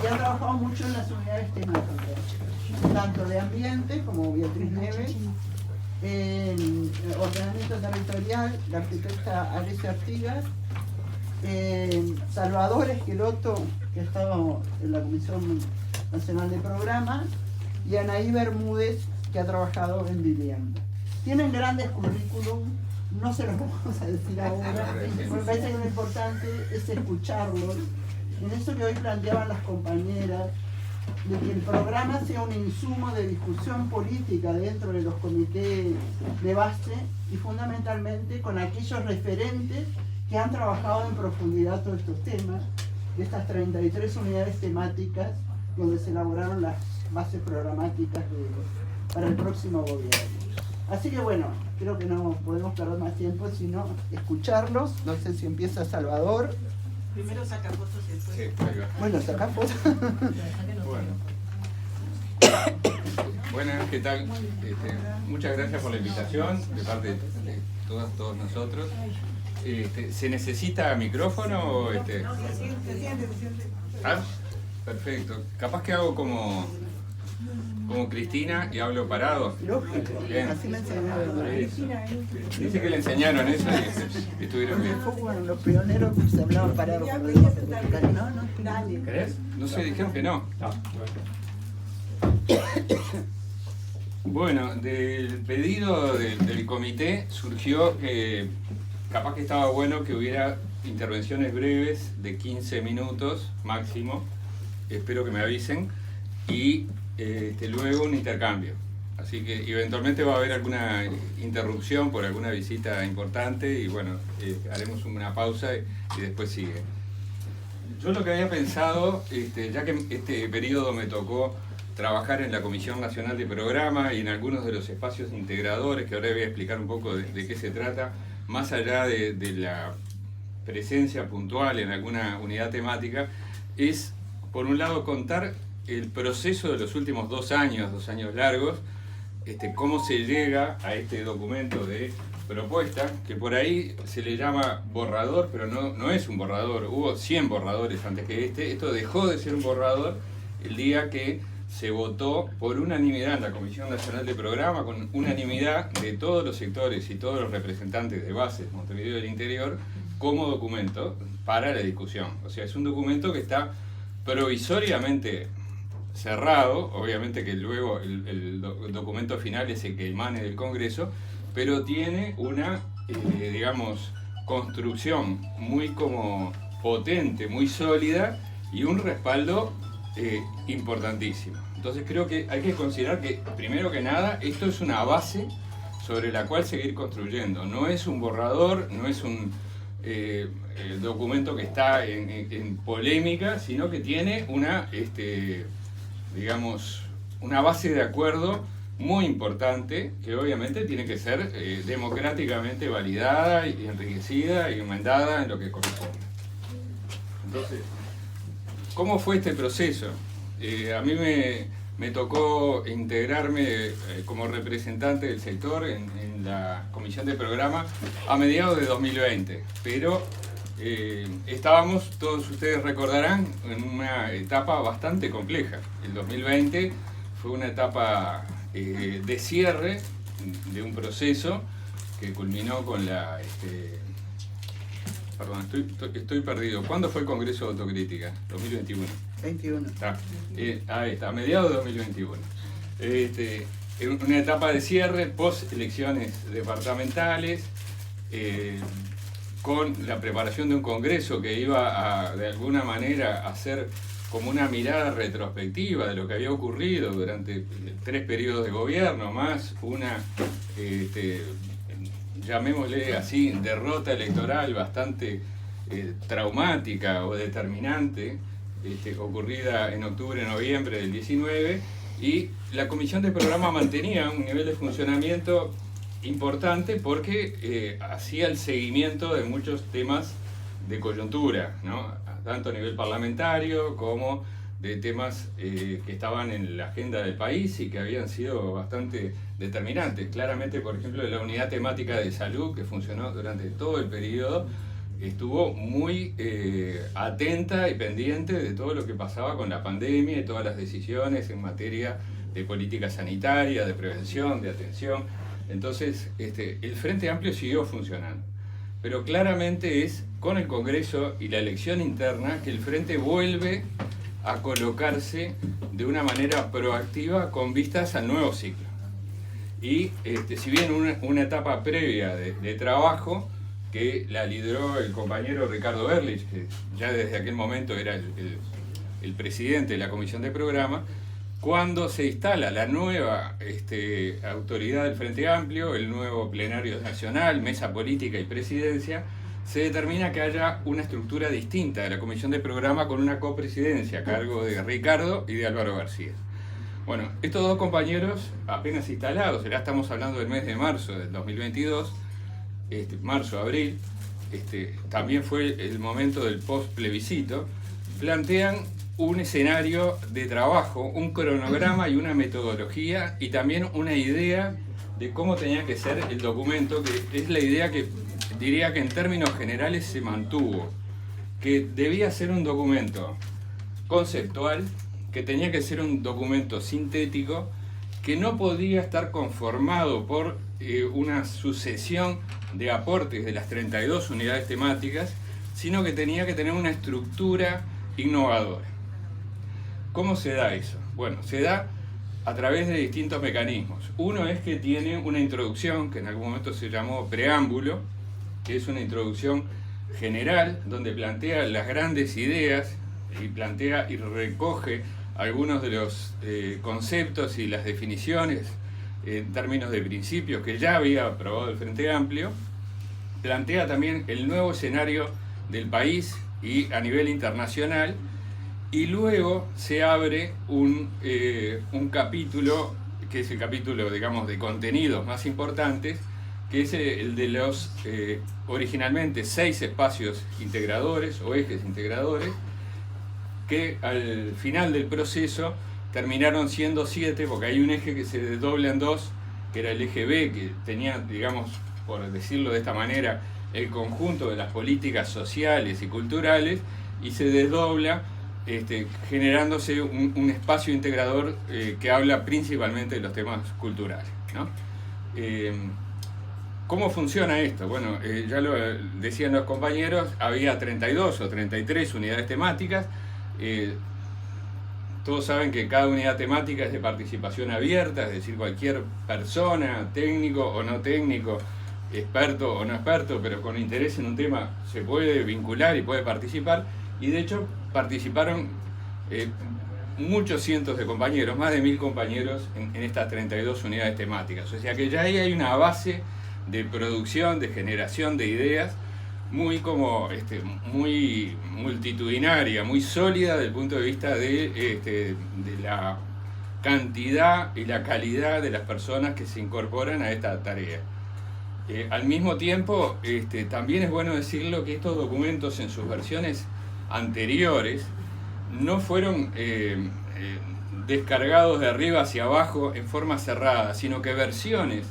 y ha trabajado mucho en las unidades temáticas, tanto de ambiente, como Beatriz Neves, en ordenamiento territorial, la arquitecta Alicia Artigas, Salvador Esqueloto, que ha estado en la Comisión Nacional de Programas, y Anaí Bermúdez, que ha trabajado en vivienda. Tienen grandes currículum, no se los vamos a decir ahora, me parece que lo importante es escucharlos. En eso que hoy planteaban las compañeras, de que el programa sea un insumo de discusión política dentro de los comités de base y fundamentalmente con aquellos referentes que han trabajado en profundidad todos estos temas, de estas 33 unidades temáticas donde se elaboraron las bases programáticas para el próximo gobierno. Así que bueno, creo que no podemos perder más tiempo, sino escucharlos. No sé si empieza Salvador. Primero saca fotos y después... Sí, bueno, saca fotos. Buenas, ¿qué tal? Muchas gracias por la invitación de parte de todos nosotros. ¿Se necesita micrófono o No, se siente. Ah, perfecto. Capaz que hago como Cristina y hablo parado. Lógico, Bien. así me enseñaron. Dice que le enseñaron eso y estuvieron bien. Bueno, los pioneros se hablaban parados. No, Dale. ¿Querés? No sé, dijeron que no. Bueno, del pedido del comité surgió que capaz que estaba bueno que hubiera intervenciones breves de 15 minutos máximo, espero que me avisen, y luego un intercambio. Así que eventualmente va a haber alguna interrupción por alguna visita importante y bueno, haremos una pausa y después sigue. Yo lo que había pensado, ya que este periodo me tocó trabajar en la Comisión Nacional de Programa y en algunos de los espacios integradores, que ahora voy a explicar un poco de qué se trata, más allá de la presencia puntual en alguna unidad temática, es, por un lado, contar el proceso de los últimos 2 años largos, cómo se llega a este documento de propuesta, que por ahí se le llama borrador, pero no es un borrador, hubo 100 borradores antes que esto dejó de ser un borrador el día que se votó por unanimidad en la Comisión Nacional de Programa, con unanimidad de todos los sectores y todos los representantes de bases Montevideo del Interior, como documento para la discusión. O sea, es un documento que está provisoriamente cerrado, obviamente que luego el documento final es el que emane del Congreso, pero tiene una, construcción muy como potente, muy sólida y un respaldo importantísimo. Entonces creo que hay que considerar que, primero que nada, esto es una base sobre la cual seguir construyendo. No es un borrador, no es un documento que está en polémica, sino que tiene una, una base de acuerdo muy importante, que obviamente tiene que ser democráticamente validada y enriquecida y enmendada en lo que corresponde. Entonces, ¿cómo fue este proceso? A mí me tocó integrarme como representante del sector en la Comisión de Programa a mediados de 2020, pero estábamos, todos ustedes recordarán, en una etapa bastante compleja. El 2020 fue una etapa de cierre de un proceso que culminó con la... Perdón, estoy perdido. ¿Cuándo fue el Congreso de Autocrítica? 2021. 21. Ahí está, a mediados de 2021. En una etapa de cierre, post elecciones departamentales, con la preparación de un Congreso que iba a, de alguna manera, hacer como una mirada retrospectiva de lo que había ocurrido durante 3 periodos de gobierno, más una... llamémosle así, derrota electoral bastante traumática o determinante, ocurrida en octubre-noviembre del 19, y la Comisión de Programa mantenía un nivel de funcionamiento importante porque hacía el seguimiento de muchos temas de coyuntura, ¿no? Tanto a nivel parlamentario como de temas que estaban en la agenda del país y que habían sido bastante determinantes. Claramente, por ejemplo, la unidad temática de salud, que funcionó durante todo el periodo, estuvo muy atenta y pendiente de todo lo que pasaba con la pandemia y todas las decisiones en materia de política sanitaria, de prevención, de atención. Entonces, el Frente Amplio siguió funcionando. Pero claramente es con el Congreso y la elección interna que el Frente vuelve a colocarse de una manera proactiva con vistas al nuevo ciclo. Y si bien una etapa previa de trabajo, que la lideró el compañero Ricardo Berlich, que ya desde aquel momento era el presidente de la Comisión de Programa, cuando se instala la nueva autoridad del Frente Amplio, el nuevo plenario nacional, mesa política y presidencia, se determina que haya una estructura distinta de la Comisión de Programa con una copresidencia a cargo de Ricardo y de Álvaro García. Bueno, estos dos compañeros apenas instalados, ya estamos hablando del mes de marzo del 2022, marzo-abril, también fue el momento del post-plebiscito, plantean un escenario de trabajo, un cronograma y una metodología y también una idea de cómo tenía que ser el documento, que es la idea que diría que en términos generales se mantuvo, que debía ser un documento conceptual, que tenía que ser un documento sintético, que no podía estar conformado por una sucesión de aportes de las 32 unidades temáticas, sino que tenía que tener una estructura innovadora. ¿Cómo se da eso? Bueno, se da a través de distintos mecanismos. Uno es que tiene una introducción, que en algún momento se llamó preámbulo, que es una introducción general, donde plantea las grandes ideas y plantea y recoge algunos de los conceptos y las definiciones en términos de principios que ya había aprobado el Frente Amplio. Plantea también el nuevo escenario del país y a nivel internacional, y luego se abre un capítulo, que es el capítulo, digamos, de contenidos más importantes, que es el de los originalmente 6 espacios integradores o ejes integradores, que al final del proceso terminaron siendo 7, porque hay un eje que se desdobla en 2, que era el eje B, que tenía, digamos, por decirlo de esta manera, el conjunto de las políticas sociales y culturales, y se desdobla generándose un espacio integrador que habla principalmente de los temas culturales, ¿no? ¿Cómo funciona esto? Bueno, ya lo decían los compañeros, había 32 o 33 unidades temáticas. Todos saben que cada unidad temática es de participación abierta, es decir, cualquier persona, técnico o no técnico, experto o no experto, pero con interés en un tema se puede vincular y puede participar, y de hecho participaron muchos cientos de compañeros, más de 1000 compañeros en estas 32 unidades temáticas. O sea que ya ahí hay una base de producción, de generación de ideas, muy muy multitudinaria, muy sólida desde el punto de vista de la cantidad y la calidad de las personas que se incorporan a esta tarea. Al mismo tiempo, también es bueno decirlo que estos documentos en sus versiones anteriores no fueron descargados de arriba hacia abajo en forma cerrada, sino que versiones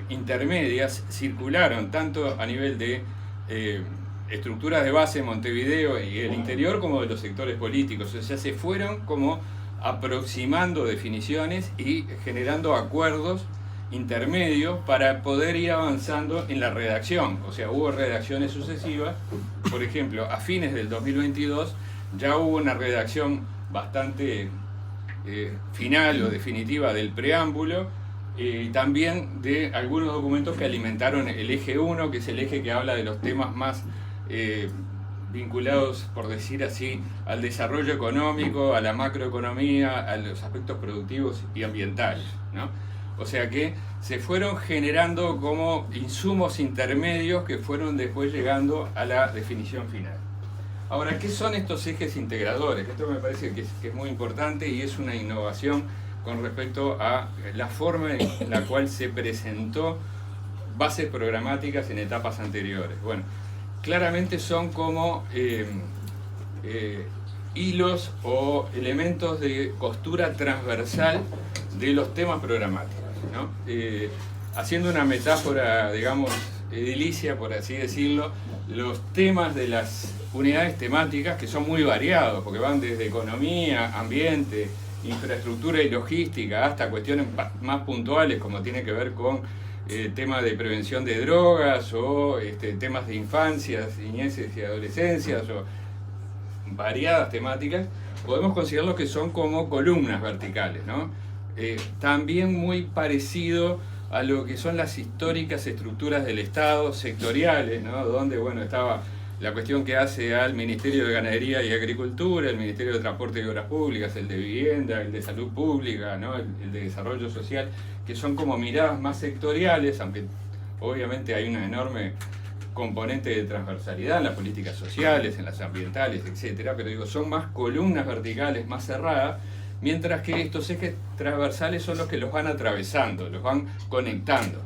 intermedias circularon tanto a nivel de estructuras de base en Montevideo y el interior como de los sectores políticos. O sea, se fueron como aproximando definiciones y generando acuerdos intermedios para poder ir avanzando en la redacción. O sea, hubo redacciones sucesivas. Por ejemplo, a fines del 2022 ya hubo una redacción bastante final o definitiva del preámbulo, también de algunos documentos que alimentaron el eje 1, que es el eje que habla de los temas más vinculados, por decir así, al desarrollo económico, a la macroeconomía, a los aspectos productivos y ambientales, ¿no? O sea que se fueron generando como insumos intermedios que fueron después llegando a la definición final. Ahora, ¿qué son estos ejes integradores? Esto me parece que es muy importante y es una innovación con respecto a la forma en la cual se presentó bases programáticas en etapas anteriores. Bueno, claramente son como hilos o elementos de costura transversal de los temas programáticos, ¿no? Haciendo una metáfora, digamos, edilicia, por así decirlo, los temas de las unidades temáticas, que son muy variados, porque van desde economía, ambiente, infraestructura y logística, hasta cuestiones más puntuales, como tiene que ver con temas de prevención de drogas, o temas de infancias, niñeces y adolescencias, o variadas temáticas. Podemos considerarlo que son como columnas verticales, ¿no? También muy parecido a lo que son las históricas estructuras del Estado, sectoriales, ¿no? Donde, bueno, estaba la cuestión que hace al Ministerio de Ganadería y Agricultura, el Ministerio de Transporte y Obras Públicas, el de Vivienda, el de Salud Pública, ¿no? el de Desarrollo Social, que son como miradas más sectoriales, aunque obviamente hay una enorme componente de transversalidad en las políticas sociales, en las ambientales, etcétera, pero digo, son más columnas verticales, más cerradas, mientras que estos ejes transversales son los que los van atravesando, los van conectando.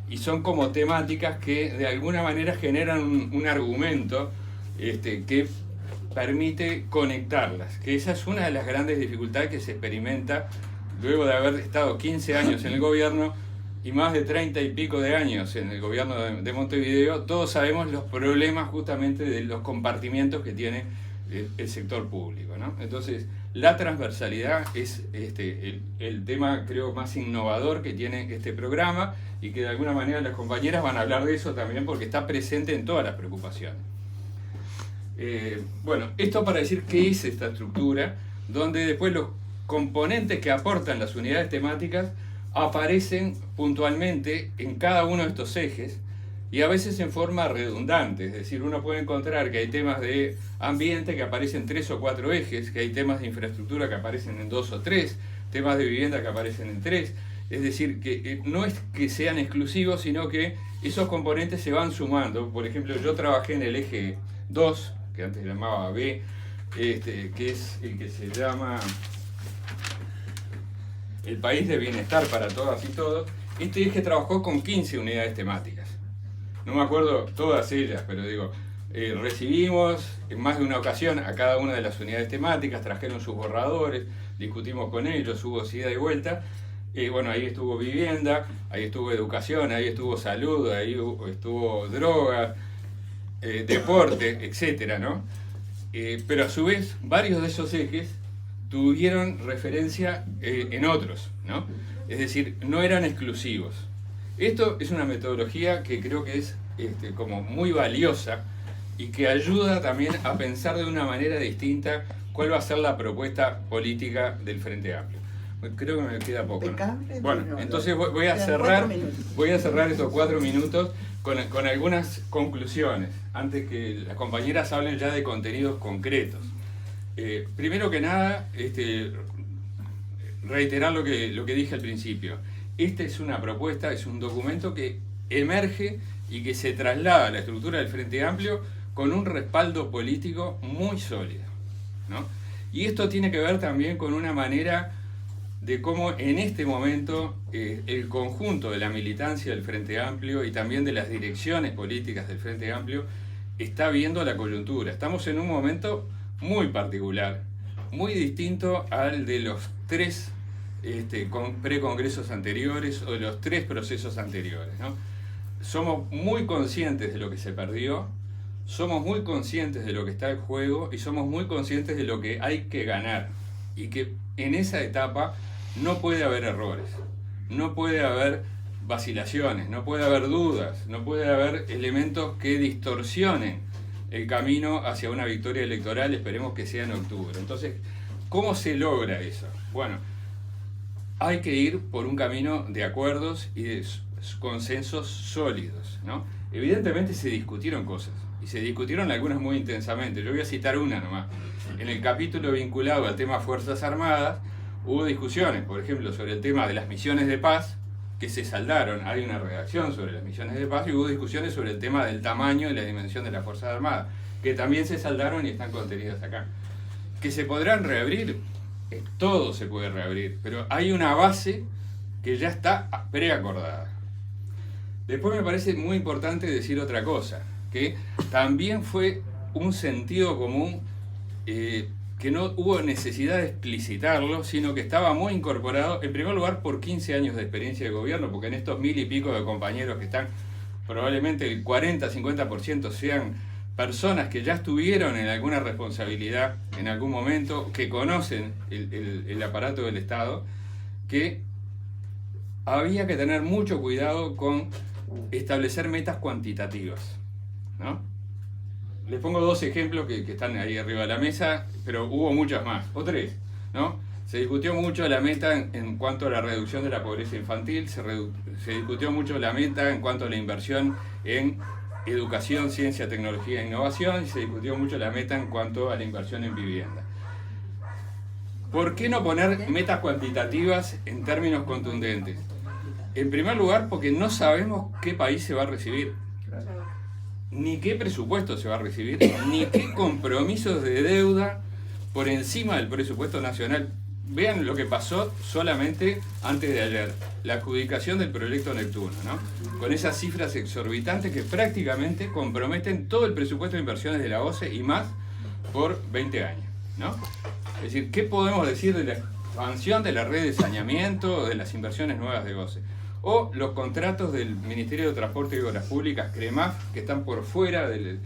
Y son como temáticas que de alguna manera generan un argumento que permite conectarlas, que esa es una de las grandes dificultades que se experimenta luego de haber estado 15 años en el gobierno y más de 30 y pico de años en el gobierno de Montevideo. Todos sabemos los problemas justamente de los compartimientos que tiene el sector público, ¿no? Entonces, la transversalidad es el tema, creo, más innovador que tiene este programa, y que de alguna manera las compañeras van a hablar de eso también, porque está presente en todas las preocupaciones. Bueno, esto para decir qué es esta estructura, donde después los componentes que aportan las unidades temáticas aparecen puntualmente en cada uno de estos ejes, y a veces en forma redundante. Es decir, uno puede encontrar que hay temas de ambiente que aparecen en 3 o 4 ejes, que hay temas de infraestructura que aparecen en 2 o 3, temas de vivienda que aparecen en 3. Es decir, que no es que sean exclusivos, sino que esos componentes se van sumando. Por ejemplo, yo trabajé en el eje 2, que antes se llamaba B, que es el que se llama el país de bienestar para todas y todos. Este eje trabajó con 15 unidades temáticas. No me acuerdo todas ellas, pero digo, recibimos en más de una ocasión a cada una de las unidades temáticas, trajeron sus borradores, discutimos con ellos, hubo ida y vuelta. Bueno, ahí estuvo vivienda, ahí estuvo educación, ahí estuvo salud, ahí estuvo droga, deporte, etcétera, ¿no? Pero a su vez, varios de esos ejes tuvieron referencia en otros, ¿no? Es decir, no eran exclusivos. Esto es una metodología que creo que es como muy valiosa, y que ayuda también a pensar de una manera distinta cuál va a ser la propuesta política del Frente Amplio. Creo que me queda poco, ¿no? Bueno, entonces voy a cerrar estos 4 minutos con algunas conclusiones, antes que las compañeras hablen ya de contenidos concretos. Primero que nada, reiterar lo que dije al principio. Esta es una propuesta, es un documento que emerge y que se traslada a la estructura del Frente Amplio con un respaldo político muy sólido, ¿no? Y esto tiene que ver también con una manera de cómo en este momento el conjunto de la militancia del Frente Amplio y también de las direcciones políticas del Frente Amplio está viendo la coyuntura. Estamos en un momento muy particular, muy distinto al de los 3 precongresos anteriores o de los 3 procesos anteriores, ¿no? Somos muy conscientes de lo que se perdió, somos muy conscientes de lo que está en juego, y somos muy conscientes de lo que hay que ganar, y que en esa etapa no puede haber errores, no puede haber vacilaciones, no puede haber dudas, no puede haber elementos que distorsionen el camino hacia una victoria electoral. Esperemos que sea en octubre. Entonces, ¿cómo se logra eso? Bueno, hay que ir por un camino de acuerdos y de consensos sólidos, ¿no? Evidentemente se discutieron cosas, y se discutieron algunas muy intensamente. Yo voy a citar una nomás. En el capítulo vinculado al tema Fuerzas Armadas, hubo discusiones, por ejemplo, sobre el tema de las misiones de paz, que se saldaron. Hay una redacción sobre las misiones de paz, y hubo discusiones sobre el tema del tamaño y la dimensión de las Fuerzas Armadas, que también se saldaron y están contenidas acá. ¿Que se podrán reabrir? Todo se puede reabrir, pero hay una base que ya está preacordada. Después me parece muy importante decir otra cosa, que también fue un sentido común, que no hubo necesidad de explicitarlo, sino que estaba muy incorporado, en primer lugar, por 15 años de experiencia de gobierno, porque en estos 1000 y pico de compañeros que están, probablemente el 40-50% sean personas que ya estuvieron en alguna responsabilidad en algún momento, que conocen el aparato del Estado, que había que tener mucho cuidado con establecer metas cuantitativas, ¿no? Les pongo 2 ejemplos que están ahí arriba de la mesa, pero hubo muchas más, o 3, ¿no? Se discutió mucho la meta en cuanto a la reducción de la pobreza infantil, se discutió mucho la meta en cuanto a la inversión en educación, ciencia, tecnología e innovación, y se discutió mucho la meta en cuanto a la inversión en vivienda. ¿Por qué no poner metas cuantitativas en términos contundentes? En primer lugar, porque no sabemos qué país se va a recibir, ni qué presupuesto se va a recibir, ni qué compromisos de deuda por encima del presupuesto nacional. Vean lo que pasó solamente antes de ayer, la adjudicación del proyecto Neptuno, ¿no? Con esas cifras exorbitantes que prácticamente comprometen todo el presupuesto de inversiones de la OCE y más por 20 años, ¿no? Es decir, ¿qué podemos decir de la expansión de la red de saneamiento, de las inversiones nuevas de OCE? O los contratos del Ministerio de Transporte y Obras Públicas, CREMAF, que están por fuera del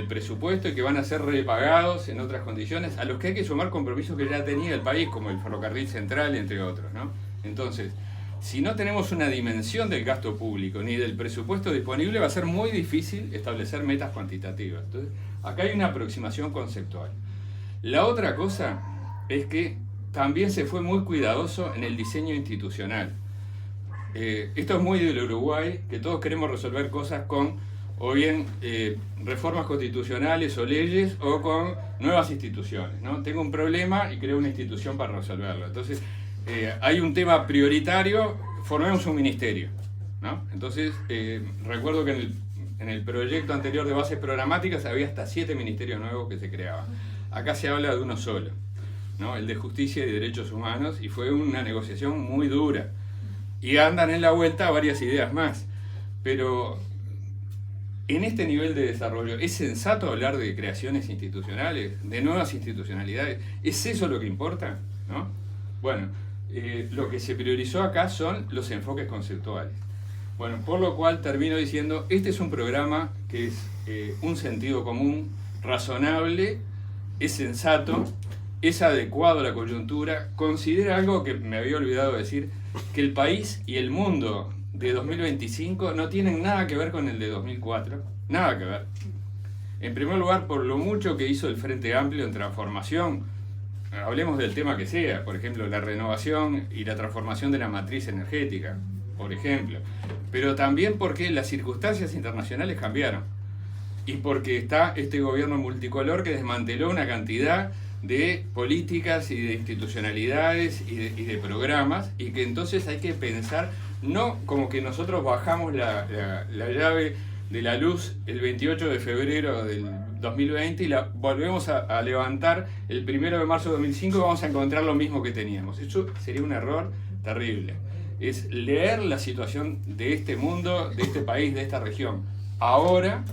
presupuesto y que van a ser repagados en otras condiciones, a los que hay que sumar compromisos que ya tenía el país, como el ferrocarril central, entre otros, ¿no? Entonces, si no tenemos una dimensión del gasto público ni del presupuesto disponible, va a ser muy difícil establecer metas cuantitativas. Entonces, acá hay una aproximación conceptual. La otra cosa es que también se fue muy cuidadoso en el diseño institucional. Esto es muy del Uruguay, que todos queremos resolver cosas con o bien reformas constitucionales o leyes, o con nuevas instituciones, ¿no? Tengo un problema y creo una institución para resolverlo. Entonces, hay un tema prioritario, formemos un ministerio, ¿no? Entonces, recuerdo que en el proyecto anterior de bases programáticas había hasta 7 ministerios nuevos que se creaban. Acá se habla de uno solo, ¿no? El de Justicia y Derechos Humanos, y fue una negociación muy dura. Y andan en la vuelta varias ideas más, pero en este nivel de desarrollo, ¿es sensato hablar de creaciones institucionales, de nuevas institucionalidades? ¿Es eso lo que importa? ¿No? Bueno, lo que se priorizó acá son los enfoques conceptuales. Bueno, por lo cual termino diciendo, este es un programa que es un sentido común, razonable, es sensato, es adecuado a la coyuntura, considera algo que me había olvidado decir, que el país y el mundo de 2025 no tienen nada que ver con el de 2004, nada que ver. En primer lugar, por lo mucho que hizo el Frente Amplio en transformación, hablemos del tema que sea, por ejemplo, la renovación y la transformación de la matriz energética, por ejemplo, pero también porque las circunstancias internacionales cambiaron y porque está este gobierno multicolor que desmanteló una cantidad de políticas y de institucionalidades y de programas, y que entonces hay que pensar no como que nosotros bajamos la llave de la luz el 28 de febrero del 2020 y la volvemos a levantar el 1 de marzo de 2005 y vamos a encontrar lo mismo que teníamos. Eso sería un error terrible. Es leer la situación de este mundo, de este país, de esta región, ahora,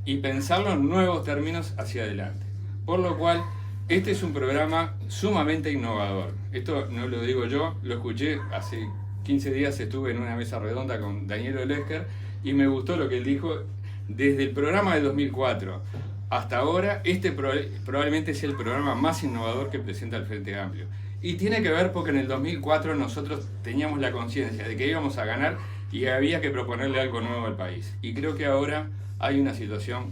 y pensarlo en nuevos términos hacia adelante. Por lo cual, este es un programa sumamente innovador. Esto no lo digo yo, lo escuché hace 15 días, estuve en una mesa redonda con Daniel Olesker y me gustó lo que él dijo. Desde el programa de 2004 hasta ahora, este probablemente es el programa más innovador que presenta el Frente Amplio. Y tiene que ver porque en el 2004 nosotros teníamos la conciencia de que íbamos a ganar y había que proponerle algo nuevo al país. Y creo que ahora hay una situación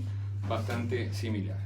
bastante similar.